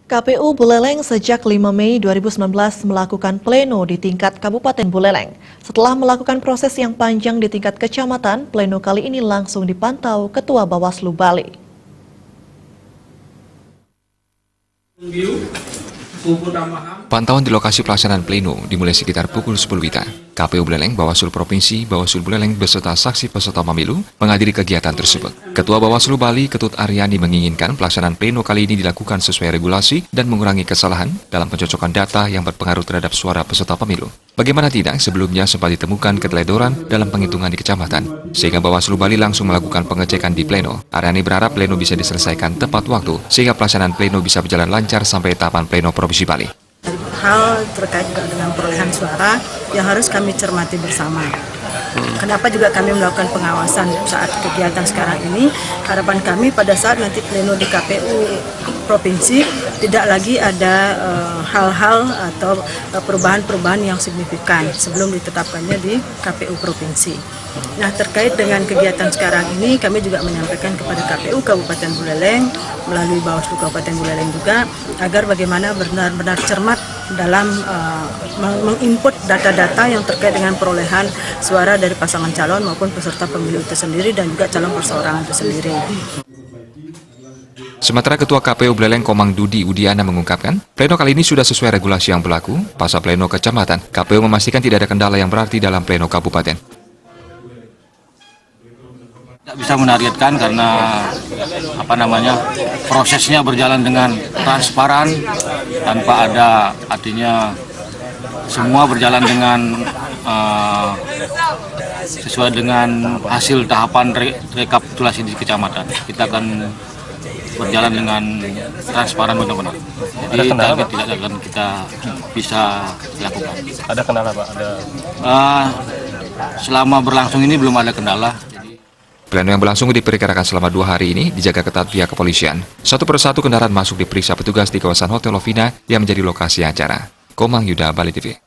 KPU Buleleng sejak 5 Mei 2019 melakukan pleno di tingkat Kabupaten Buleleng. Setelah melakukan proses yang panjang di tingkat kecamatan, pleno kali ini langsung dipantau Ketua Bawaslu Bali. Pantauan di lokasi pelaksanaan pleno dimulai sekitar pukul 10 WITA. KPU Buleleng, Bawaslu Provinsi, Bawaslu Buleleng beserta saksi peserta pemilu menghadiri kegiatan tersebut. Ketua Bawaslu Bali, Ketut Aryani menginginkan pelaksanaan pleno kali ini dilakukan sesuai regulasi dan mengurangi kesalahan dalam pencocokan data yang berpengaruh terhadap suara peserta pemilu. Bagaimana tidak, sebelumnya sempat ditemukan keteledoran dalam penghitungan di kecamatan, sehingga Bawaslu Bali langsung melakukan pengecekan di pleno. Aryani berharap pleno bisa diselesaikan tepat waktu, sehingga pelaksanaan pleno bisa berjalan lancar sampai tahapan pleno Provinsi Bali. Hal terkait juga dengan perolehan suara yang harus kami cermati bersama. Kenapa juga kami melakukan pengawasan saat kegiatan sekarang ini? Harapan kami pada saat nanti pleno di KPU Provinsi tidak lagi ada hal-hal atau perubahan-perubahan yang signifikan sebelum ditetapkannya di KPU Provinsi. Nah, terkait dengan kegiatan sekarang ini kami juga menyampaikan kepada KPU Kabupaten Buleleng melalui Bawaslu Kabupaten Buleleng juga agar bagaimana benar-benar cermat dalam menginput data-data yang terkait dengan perolehan suara dari pasangan calon maupun peserta pemilu itu sendiri dan juga calon perseorangan itu sendiri. Sementara Ketua KPU Buleleng Komang Dudi Udiana mengungkapkan, pleno kali ini sudah sesuai regulasi yang berlaku. Pasca pleno kecamatan, KPU memastikan tidak ada kendala yang berarti dalam pleno kabupaten. Tidak bisa menargetkan karena prosesnya berjalan dengan transparan tanpa ada, artinya semua berjalan dengan sesuai dengan hasil tahapan rekapitulasi di kecamatan. Kita akan berjalan dengan transparan benar-benar. Jadi target tidak akan kita bisa lakukan. Ada kendala, Pak? Selama berlangsung ini belum ada kendala. Pleno yang berlangsung diperkirakan selama 2 hari ini dijaga ketat pihak kepolisian. Satu persatu kendaraan masuk diperiksa petugas di kawasan Hotel Lovina yang menjadi lokasi acara. Komang Yuda, Bali TV.